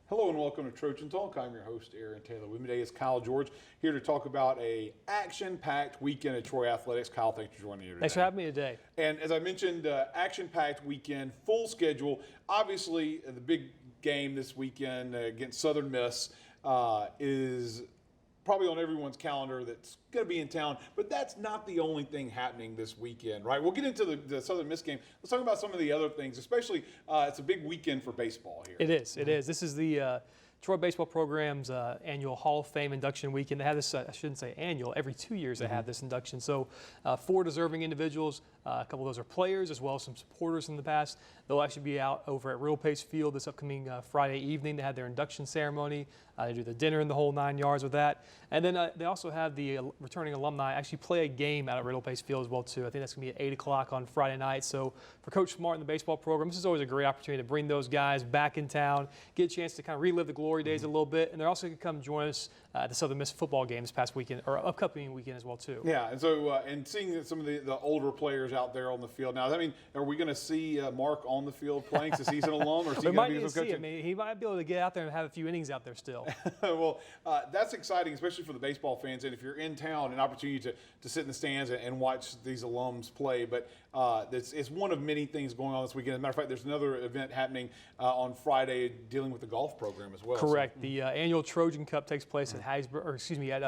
Hello and welcome to Trojan Talk. I'm your host, Aaron Taylor. With me today is Kyle George, here to talk about a action-packed weekend at Troy Athletics. Kyle, thanks for joining me today. Thanks for having me today. And as I mentioned, action-packed weekend, full schedule. Obviously, the big game this weekend against Southern Miss is probably on everyone's calendar that's going to be in town, but that's not the only thing happening this weekend, right? We'll get into the Southern Miss game. Let's talk about some of the other things, especially it's a big weekend for baseball here. It is. It is. This is the Troy Baseball Program's annual Hall of Fame induction weekend. They have this, I shouldn't say annual, every 2 years they have this induction. So 4 deserving individuals, a couple of those are players as well as some supporters in the past. They'll actually be out over at Real Pace Field this upcoming Friday evening. They have their induction ceremony. They do the dinner and the whole 9 yards with that. And then they also have the returning alumni actually play a game out at Real Pace Field as well too. I think that's going to be at 8 o'clock on Friday night. So for Coach Smart and the baseball program, this is always a great opportunity to bring those guys back in town, get a chance to kind of relive the glory days a little bit. And they're also going to come join us at the Southern Miss football game this past weekend, or upcoming weekend as well too. Yeah, and so and seeing some of the older players out there on the field now. I mean, are we going to see Mark on the field playing since he's an alum, or is he going to be some coaching? I mean, he might be able to get out there and have a few innings out there still. Well, that's exciting, especially for the baseball fans. And if you're in town, an opportunity to sit in the stands and watch these alums play. But it's one of many things going on this weekend. As a matter of fact, there's another event happening on Friday dealing with the golf program as well. Correct. So, the annual Trojan Cup takes place at Hattiesburg, or excuse me, at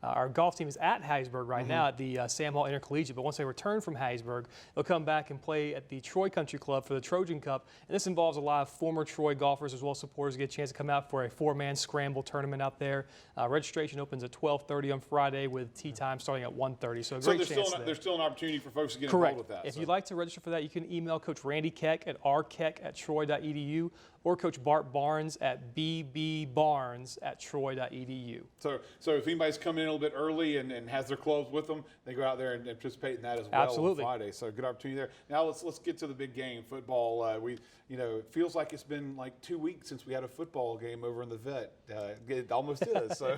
our golf team is at Hattiesburg right now at the Sam Hall Intercollegiate. But once they return from Hattiesburg, they'll come back and play at the Troy Country Club for the Trojan Cup. And this involves a lot of former Troy golfers as well as supporters get a chance to come out for a 4-man scramble tournament out there. Registration opens at 12:30 on Friday with tee time starting at 1:30. So a great chance there. There's still an opportunity for folks to get Correct. involved with that. If you'd like to register for that, you can email Coach Randy Keck at rkeck@troy.edu or Coach Bart Barnes at bbbarnes@troy.edu. So if anybody's coming in a little bit early and has their clubs with them, they go out there and participate in that as well. Absolutely. On Friday. So good opportunity there. Now let's get to the big game, football. It feels like it's been like 2 weeks since we had a football game over in the vet. It almost is. So,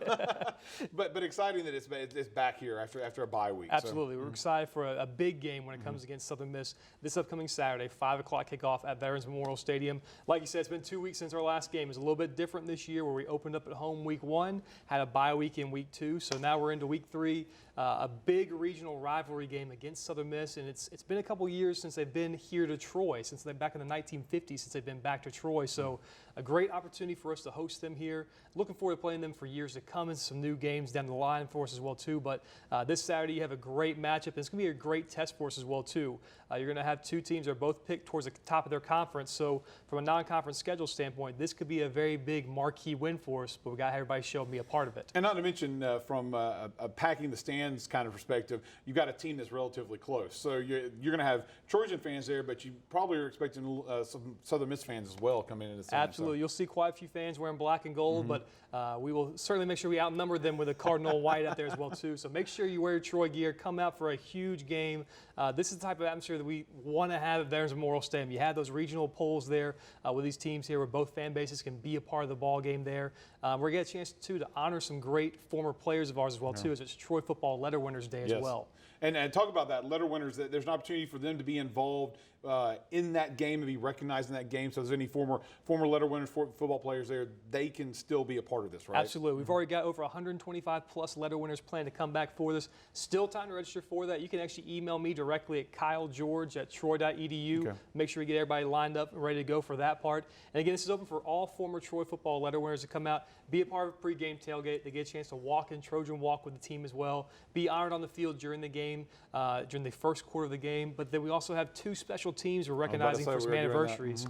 but exciting that it's back here after a bye week. Absolutely, we're excited for a big game when it comes against Southern Miss this upcoming Saturday, 5 o'clock kickoff at Veterans Memorial Stadium. Like you said, it's been 2 weeks since our last game. It's a little bit different this year, where we opened up at home week 1, had a bye week in week 2, so now we're into week 3. A big regional rivalry game against Southern Miss, and it's been a couple years since they've been here to Troy, since they're back in the 1950s, since they've been back to Troy. So a great opportunity for us to host them here. Looking forward to playing them for years to come, and some new games down the line for us as well too. But this Saturday you have a great matchup, and it's going to be a great test for us as well too. You're going to have 2 teams that are both picked towards the top of their conference. So from a non-conference schedule standpoint, this could be a very big marquee win for us, but we got everybody show and be a part of it. And not to mention from a packing the stands kind of perspective, you've got a team that's relatively close. So you're going to have Trojan fans there, but you probably are expecting some Southern Miss fans as well coming in the stands. Absolutely. So. You'll see quite a few fans wearing black and gold, but we will certainly make sure we outnumber them with a cardinal white out there as well too. So make sure you wear your Troy gear. Come out for a huge game. This is the type of atmosphere that we want to have at Veterans Memorial Stadium. You have those regional polls there with these teams here, where both fan bases can be a part of the ball game there. We're going to get a chance too to honor some great former players of ours as well too, as it's Troy Football Letter Winners Day as well. And talk about that, letter winners, there's an opportunity for them to be involved in that game and be recognized in that game. So if there's any former letter winners, football players there, they can still be a part of this, right? Absolutely. We've already got over 125 plus letter winners planned to come back for this. Still time to register for that. You can actually email me directly at kylegeorge@troy.edu. Okay. Make sure we get everybody lined up and ready to go for that part. And again, this is open for all former Troy football letter winners to come out, be a part of a pregame tailgate. They get a chance to walk in Trojan walk with the team as well, be honored on the field during the game, during the first quarter of the game. But then we also have 2 special teams we're recognizing for some anniversaries.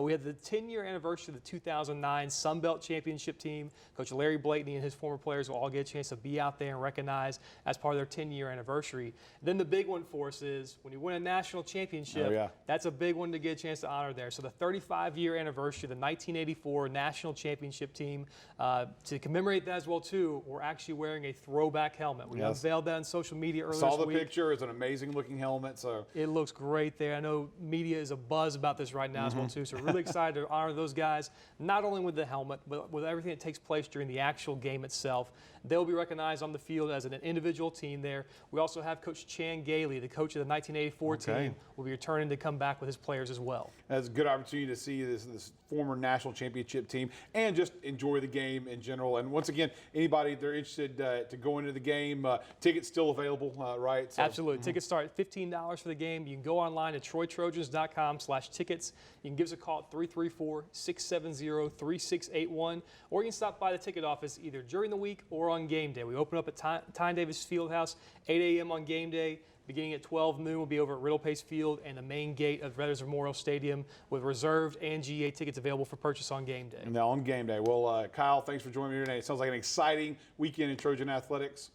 We had the 10-year anniversary of the 2009 Sun Belt Championship team. Coach Larry Blakeney and his former players will all get a chance to be out there and recognized as part of their 10-year anniversary. Then the big one for us is when you win a national championship, that's a big one to get a chance to honor there. So the 35-year anniversary of the 1984 national championship team. To commemorate that as well, too, we're actually wearing a throwback helmet. We unveiled that on social media earlier this week. Saw the picture. It's an amazing-looking helmet. So it looks great there. I know media is abuzz about this right now as well, too. So we're really excited to honor those guys, not only with the helmet, but with everything that takes place during the actual game itself. They'll be recognized on the field as an individual team there. We also have Coach Chan Gailey, the coach of the 1984 team, will be returning to come back with his players as well. That's a good opportunity to see this former national championship team and just enjoy the game in general. And once again, anybody they're interested to go into the game, tickets still available, right? So, Absolutely. Tickets start at $15 for the game. You can go online at troytrojans.com/tickets. You can give us a call at 334-670-3681, or you can stop by the ticket office either during the week or on game day. We open up at Tyne Davis Fieldhouse, 8 a.m. on game day. Beginning at 12 noon, we'll be over at Riddle Pace Field and the main gate of Veterans Memorial Stadium with reserved and GA tickets available for purchase on game day. Now on game day. Well, Kyle, thanks for joining me today. It sounds like an exciting weekend in Trojan athletics.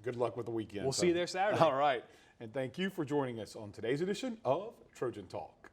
Good luck with the weekend. We'll see you there Saturday. All right. And thank you for joining us on today's edition of Trojan Talk.